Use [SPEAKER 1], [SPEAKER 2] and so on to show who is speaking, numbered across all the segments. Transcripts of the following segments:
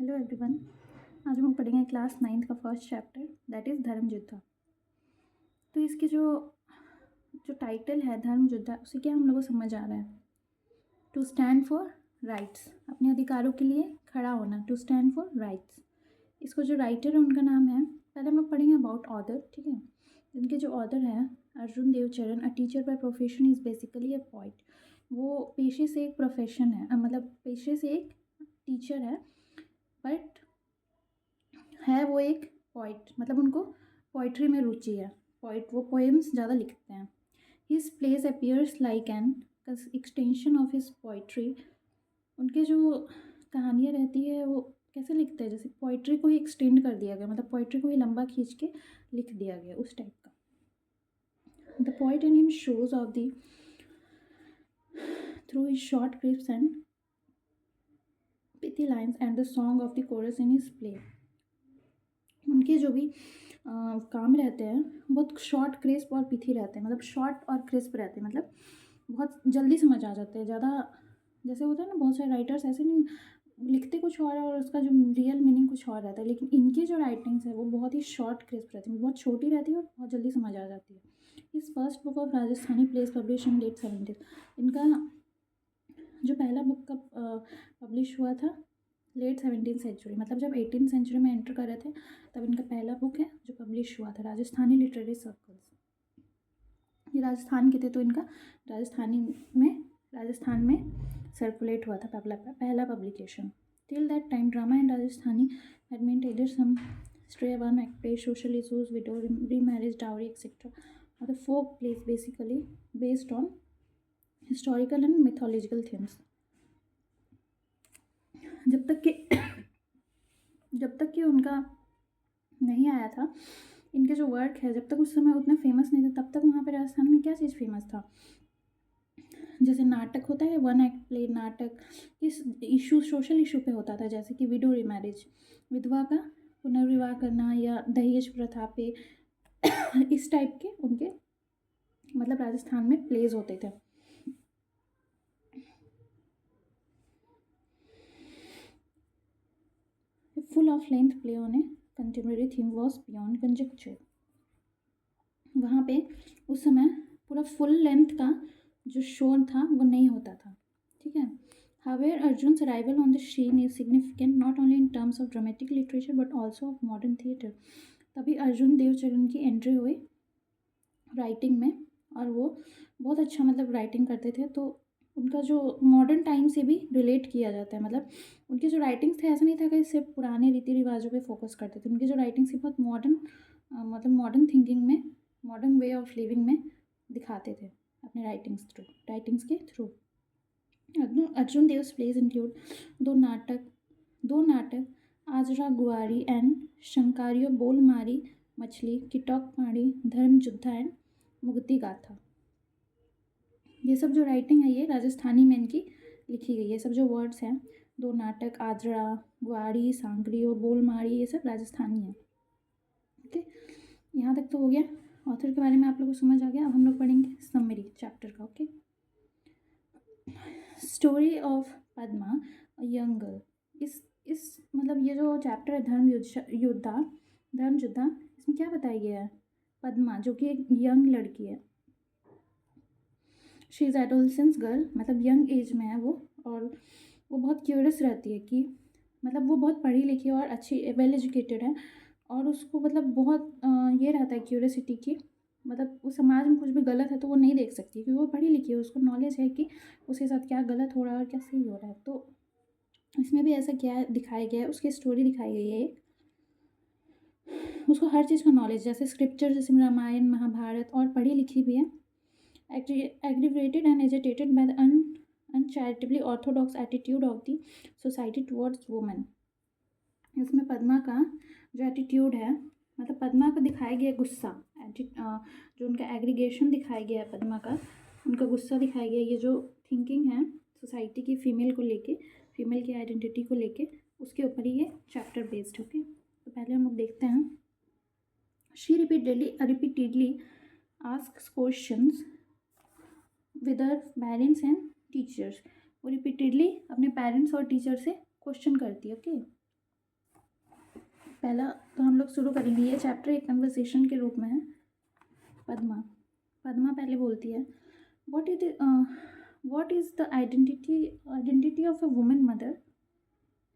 [SPEAKER 1] Hello everyone. आज हम लोग पढ़ेंगे क्लास 9th का फर्स्ट चैप्टर दैट इज़ धर्म युद्ध। तो इसके जो जो टाइटल है धर्म युद्ध, उसे क्या हम लोग को समझ आ रहा है? टू स्टैंड फॉर राइट्स, अपने अधिकारों के लिए खड़ा होना, टू स्टैंड फॉर राइट्स। इसको जो राइटर है उनका नाम है, पहले हम लोग पढ़ेंगे अबाउट ऑथर, ठीक है। इनके जो ऑथर है Arjun Devcharan, a teacher by profession is basically a poet. वो पेशे से एक प्रोफेशन है, मतलब पेशे से एक टीचर है, बट है वो एक पोइट, मतलब उनको पोइट्री में रुचि है। वो पोएम्स ज़्यादा लिखते हैं। His place appears like an extension of his poetry. उनके जो कहानियाँ रहती है वो कैसे लिखते हैं, जैसे पोइट्री को ही एक्सटेंड कर दिया गया, मतलब पोइट्री को ही लंबा खींच के लिख दिया गया, उस टाइप का। The poet in him shows of the through his short clips and pithy lines and the song of the chorus in his play। उनके जो भी काम रहते हैं बहुत शॉर्ट क्रिस्प और पिथी रहते हैं, मतलब शॉर्ट और क्रिस्प रहते हैं, मतलब बहुत जल्दी समझ आ जाते हैं। ज़्यादा जैसे होता है ना, बहुत सारे राइटर्स ऐसे नहीं लिखते कुछ और उसका जो रियल मीनिंग कुछ और रहता है, लेकिन इनकी जो राइटिंग्स है वो बहुत ही शॉर्ट क्रिस्प रहती है, बहुत छोटी रहती है और बहुत जल्दी समझ आ जाती है। इस first book of Rajasthani place publish in late 70s। इनका जो पहला बुक का पब्लिश हुआ था लेट 17th सेंचुरी, मतलब जब 18th सेंचुरी में एंटर कर रहे थे तब इनका पहला बुक है जो पब्लिश हुआ था, राजस्थानी लिटरेरी सर्कल्स। ये राजस्थान के थे, तो इनका राजस्थान में सर्कुलेट हुआ था पहला publication. Till that time drama and Rajasthani had meant either some stray one act play, social issues, widow remarriage, dowry, etc. or the folk plays basically based on historical and mythological themes। जब तक कि उनका नहीं आया था, इनके जो work है जब तक उस समय उतना फेमस नहीं था, तब तक वहाँ पे राजस्थान में क्या चीज़ फेमस था, जैसे नाटक होता है वन एक्ट प्ले, नाटक किस इशू, सोशल इशू पे होता था, जैसे कि विडो रिमैरिज, विधवा का पुनर्विवाह करना, या दहेज प्रथा पे इस टाइप के उनके मतलब राजस्थान में प्लेज होते थे। Full of length play on A contemporary theme was beyond conjuncture. वहाँ पे उस समय पूरा फुल लेंथ का जो शो था वो नहीं होता था, ठीक है। However, Arjun's arrival on the scene is significant not only in terms of dramatic literature but also of modern theatre। तभी अर्जुन देवचरण की एंट्री हुई राइटिंग में, और वो बहुत अच्छा मतलब राइटिंग करते थे, तो उनका जो मॉडर्न टाइम से भी रिलेट किया जाता है। मतलब उनके जो राइटिंग्स थे ऐसा नहीं था कि सिर्फ पुराने रीति रिवाजों पे फोकस करते थे, उनके जो राइटिंग्स थे बहुत मॉडर्न, मतलब मॉडर्न थिंकिंग में, मॉडर्न वे ऑफ लिविंग में दिखाते थे अपने राइटिंग्स के through. Arjun Dev's plays include दो नाटक आजरा गुआरी एंड शंकारियो बोलमारी मछली, किटॉक पाड़ी, धर्म युद्धा एंड मुक्ति गाथा। ये सब जो राइटिंग है ये राजस्थानी में इनकी लिखी गई है। सब जो वर्ड्स हैं, दो नाटक, आजरा गुआरी, सांकरियो, बोलमारी, ये सब राजस्थानी है। ओके, यहाँ तक तो हो गया। ऑथर के बारे में आप लोगों को समझ आ गया। अब हम लोग पढ़ेंगे समरी चैप्टर का। Okay, story of Padma a young girl. इस मतलब ये जो चैप्टर है धर्म युद्धा, इसमें क्या बताया गया है? पद्मा जो कि एक यंग लड़की है, शी इज़ एडोलसेंस गर्ल, मतलब यंग एज में है वो, और वो बहुत क्यूरियस रहती है कि मतलब वो बहुत पढ़ी लिखी और अच्छी वेल एजुकेटेड है, और उसको मतलब बहुत ये रहता है क्यूरियसिटी की, मतलब वो समाज में कुछ भी गलत है तो वो नहीं देख सकती, क्योंकि वो पढ़ी लिखी है, उसको नॉलेज है कि उसके साथ क्या गलत हो रहा है और क्या सही हो रहा है। तो इसमें भी ऐसा क्या दिखाया गया है, उसकी स्टोरी दिखाई गई है। उसको हर चीज़ का नॉलेज, जैसे स्क्रिप्चर, जैसे रामायण महाभारत, और पढ़ी लिखी भी है। Aggravated and agitated by the uncharitably orthodox attitude of the society towards women। इसमें पद्मा का जो एटीट्यूड है, मतलब पद्मा का दिखाया गया गुस्सा, जो उनका एग्रीगेशन दिखाया गया है पद्मा का, उनका गुस्सा दिखाया गया। ये जो थिंकिंग है सोसाइटी की फीमेल को लेके, फीमेल की आइडेंटिटी को लेके, उसके ऊपर ही ये चैप्टर बेस्ड। ओके, तो पहले हम लोग देखते हैं। She repeatedly asks questions with her parents and teachers. वो रिपीटेडली अपने पेरेंट्स और टीचर से क्वेश्चन करती है। ओके, पहला तो हम लोग शुरू करेंगे, ये चैप्टर एक कन्वर्सेशन के रूप में है। पद्मा पहले बोलती है, what is the identity of a woman mother.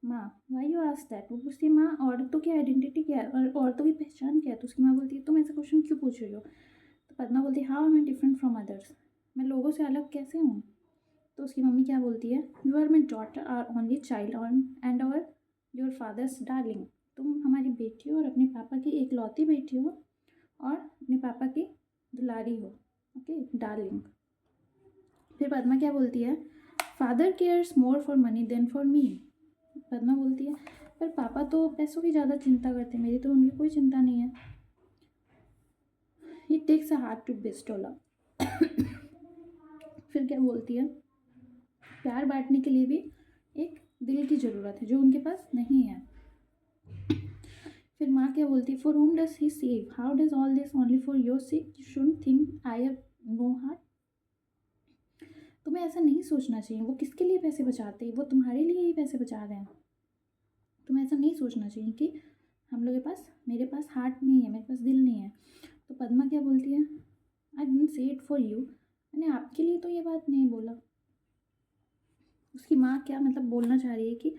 [SPEAKER 1] माँ, वाई यू आस्क दैट। वो पूछती है, माँ औरतों की आइडेंटिटी क्या है और औरतों की पहचान क्या है। तो उसकी माँ बोलती है, तुम ऐसा क्वेश्चन क्यों पूछ रही हो। तो पद्मा बोलती है, how am I different from others, मैं लोगों से अलग कैसे हूँ। तो उसकी मम्मी क्या बोलती है, you are my daughter, our only child and our your father's darling. तुम हमारी बेटी हो और अपने पापा की एकलौती बेटी हो और अपने पापा की दुलारी हो, ओके, डार्लिंग। फिर पद्मा क्या बोलती है, father cares more for money than for me. Padma बोलती है, पर पापा तो पैसों की ज़्यादा चिंता करते हैं, मेरी तो उनकी कोई चिंता नहीं है। It takes a heart to bestow love. फिर क्या बोलती है, प्यार बांटने के लिए भी एक दिल की ज़रूरत है जो उनके पास नहीं है। फिर माँ क्या बोलती है, for whom does he save, how does all this only for your sake, you shouldn't think I have no heart. तुम्हें ऐसा नहीं सोचना चाहिए, वो किसके लिए पैसे बचाते हैं, वो तुम्हारे लिए ही पैसे बचा रहे हैं। तुम्हें ऐसा नहीं सोचना चाहिए कि हम लोग के पास, मेरे पास हार्ट नहीं है, मेरे पास दिल नहीं है। तो पद्मा क्या बोलती है, I didn't say it for you, मैंने आपके लिए तो ये बात नहीं बोला। उसकी माँ क्या मतलब बोलना चाह रही है कि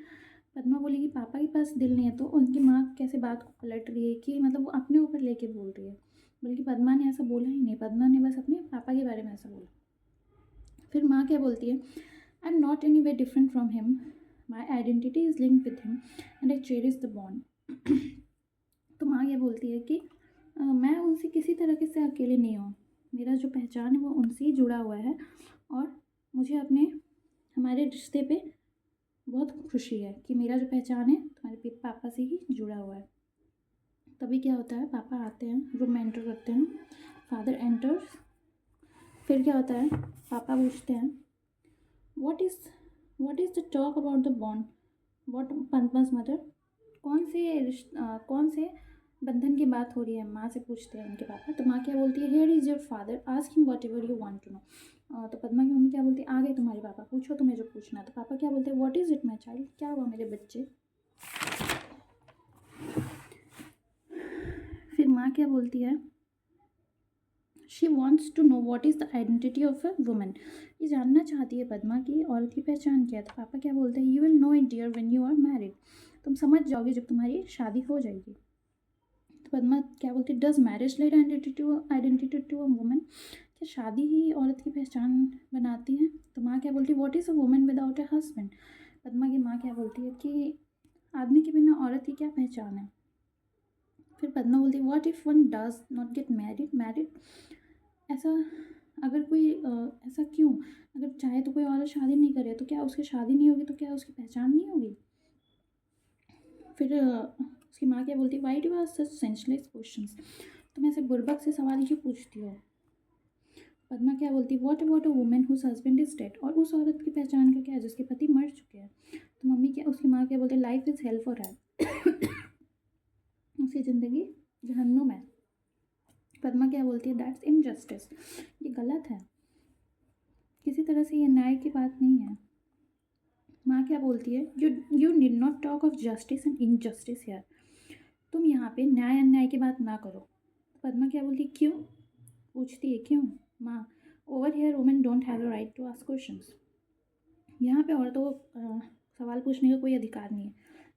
[SPEAKER 1] पद्मा बोली कि पापा के पास दिल नहीं है, तो उनकी माँ कैसे बात को पलट रही है कि मतलब वो अपने ऊपर लेके बोल रही है, बल्कि पद्मा ने ऐसा बोला ही नहीं, पद्मा ने बस अपने पापा के बारे में ऐसा बोला। फिर माँ क्या बोलती है, I am not any way different from him, my identity is linked with him and I cherish the bond. तो माँ ये बोलती है कि मैं उनसे किसी तरीके से अकेले नहीं हूँ, मेरा जो पहचान है वो उनसे ही जुड़ा हुआ है और मुझे अपने हमारे रिश्ते पे बहुत खुशी है कि मेरा जो पहचान है तुम्हारे पापा से ही जुड़ा हुआ है। तभी क्या होता है, पापा आते हैं, रूम में एंटर करते हैं, फादर एंटर्स। फिर क्या होता है, पापा पूछते हैं, what is the talk about the bond, what पद्मा's मदर, कौन से बंधन की बात हो रही है, माँ से पूछते हैं उनके पापा। तो माँ क्या बोलती है, here is your father, ask him whatever you want to know. तो पद्मा की मम्मी क्या बोलती है, आ गए तुम्हारे पापा, पूछो तुम्हें जो पूछना। तो पापा क्या बोलते हैं, what is it my child, क्या हुआ मेरे बच्चे। फिर माँ क्या बोलती है, she wants to know what is the identity of a woman, ये जानना चाहती है पद्मा की औरत की पहचान क्या है। तो पापा क्या बोलते हैं, you will know it dear when you are married, तुम समझ जाओगे जब तुम्हारी शादी हो जाएगी। तो पद्मा क्या बोलती है, does marriage lend identity to a woman, क्या शादी ही औरत की पहचान बनाती है। तो माँ क्या बोलती है, what is a woman without a husband. Padma की माँ क्या बोलती है कि आदमी के बिना औरत की क्या पहचान है। फिर पद्मा बोलती है, what if one does not get married, ऐसा अगर कोई ऐसा क्यों, अगर चाहे तो कोई औरत शादी नहीं करे तो क्या उसकी शादी नहीं होगी, तो क्या उसकी पहचान नहीं होगी। फिर उसकी माँ क्या बोलती है, why do ask such senseless questions, तुम ऐसे बुर्बक से सवाल क्यों पूछती हो। पद्मा क्या बोलती है, what about a woman whose husband is dead, और उस औरत की पहचान का क्या है जिसके पति मर चुके हैं। तो मम्मी क्या, उसकी माँ क्या बोलती है, life is hello for hello, उसकी ज़िंदगी जहन्नुम है। पद्मा क्या बोलती है, दैट्स इनजस्टिस, ये गलत है, किसी तरह से ये न्याय की बात नहीं है। माँ क्या बोलती है, you need not talk of justice and injustice here, तुम यहाँ पे न्याय अन्याय की बात ना करो। पद्मा क्या बोलती है, क्यों पूछती है, क्यों। माँ, over here women don't have a right to ask questions, यहाँ पे औरतों को सवाल पूछने का कोई अधिकार नहीं है।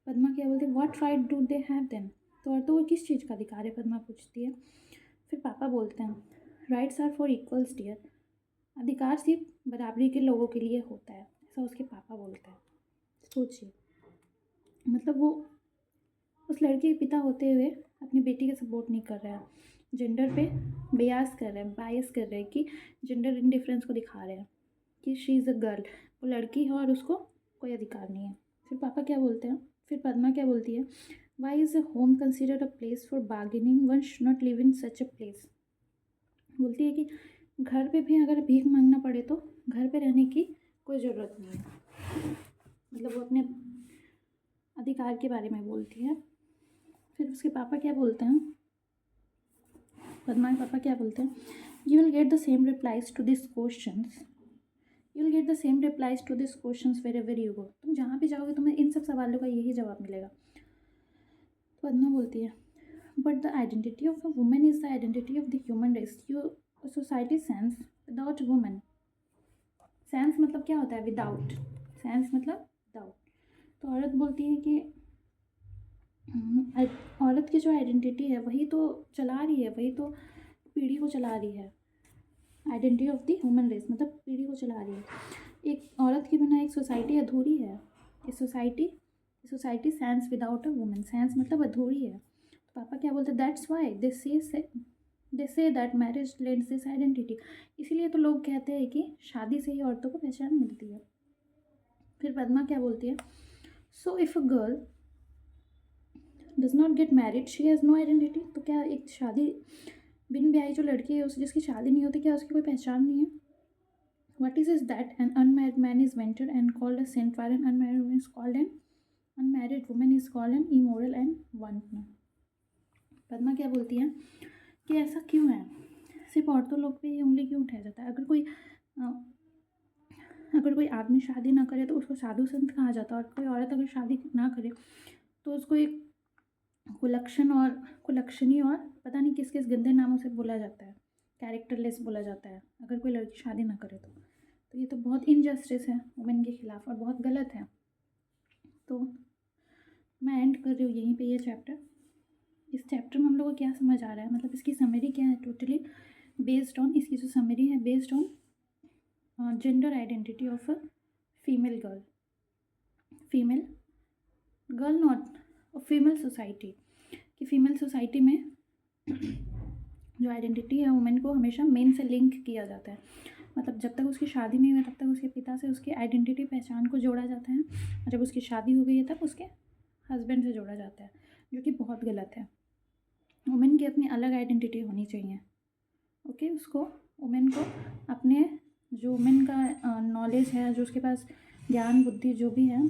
[SPEAKER 1] पद्मा क्या बोलती है, what right do they have then, तो औरतों को किस चीज़ का अधिकार है, पद्मा पूछती है। फिर पापा बोलते हैं, rights are for equals dear, अधिकार सिर्फ बराबरी के लोगों के लिए होता है, ऐसा उसके पापा बोलते हैं। सोचिए, मतलब वो उस लड़के के पिता होते हुए अपनी बेटी का सपोर्ट नहीं कर रहा है, जेंडर पे बयास कर रहे हैं, बायस कर रहे हैं कि जेंडर इंडिफरेंस को दिखा रहे हैं कि शी इज़ अ गर्ल, वो लड़की है और उसको कोई अधिकार नहीं है। फिर पापा क्या बोलते हैं, फिर पद्मा क्या बोलती है, why is a home considered a place for bargaining, one should not live in such a place. बोलती है कि घर पे भी अगर भीख मांगना पड़े तो घर पे रहने की कोई ज़रूरत नहीं है, मतलब वो अपने अधिकार के बारे में बोलती है। फिर उसके पापा क्या बोलते हैं, पद्मा के पापा क्या बोलते हैं, you will get the same replies to this questions, you will get the same replies to this questions wherever you go, तुम जहाँ भी जाओगे तुम्हें इन सब सवालों का यही जवाब मिलेगा। तो पद्मा बोलती है, but the identity of a woman is the identity of the human race, you society sans without women. Sans मतलब क्या होता है? विदाउट। सेंस मतलब विदाउट। तो औरत बोलती है कि औरत की जो आइडेंटिटी है वही तो चला रही है, वही तो पीढ़ी को चला रही है। Identity of the human race मतलब पीढ़ी को चला रही है। एक औरत के बिना एक सोसाइटी अधूरी है। ये society sans without a women. Sans मतलब अधूरी है। तो पापा क्या बोलते हैं? That's why they say that marriage lends this identity. इसीलिए तो लोग कहते हैं कि शादी से ही औरतों को पहचान मिलती है। फिर पद्मा क्या बोलती है? So if a girl does not get married she has no identity. तो क्या एक शादी बिन ब्याही जो लड़की है उस जिसकी शादी नहीं होती, क्या उसकी कोई पहचान नहीं है? What is that an unmarried man is vaunted and called a saint, while an unmarried woman is called an unmarried woman is called an immoral and wanton. Padma क्या बोलती है कि ऐसा क्यों है? सिर्फ औरतों लोग पे ये उंगली क्यों उठाया जाता है? अगर कोई आदमी शादी ना करे तो उसको साधु संत कहा जाता है, और कोई औरत अगर शादी ना करे तो उसको एक कुलक्षणी और पता नहीं किस किस गंदे नामों से बोला जाता है, कैरेक्टरलेस बोला जाता है, अगर कोई लड़की शादी ना करे तो ये तो बहुत इनजस्टिस है वुमेन के खिलाफ और बहुत गलत है। तो मैं एंड कर रही हूँ यहीं पे ये चैप्टर। इस चैप्टर में हम लोग को क्या समझ आ रहा है, मतलब इसकी समरी क्या है? टोटली बेस्ड ऑन, इसकी जो समरी है based on gender identity of a female girl not female society. कि फीमेल सोसाइटी में जो आइडेंटिटी है वुमेन को हमेशा मेन से लिंक किया जाता है। मतलब जब तक उसकी शादी नहीं हुई तब तक उसके पिता से उसकी आइडेंटिटी पहचान को जोड़ा जाता है, और जब उसकी शादी हो गई है तब उसके हस्बैंड से जोड़ा जाता है, जो कि बहुत गलत है। वुमेन की अपनी अलग आइडेंटिटी होनी चाहिए। ओके, उसको वुमेन को अपने जो वुमेन का नॉलेज है, जो उसके पास ज्ञान बुद्धि जो भी है,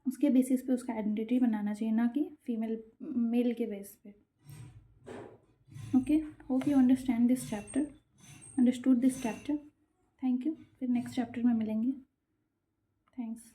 [SPEAKER 1] उसके बेसिस पे उसका आइडेंटिटी बनाना चाहिए, ना कि मेल के बेस पे। Okay, hope you understood this chapter. Thank you. फिर नेक्स्ट चैप्टर में मिलेंगे। थैंक्स।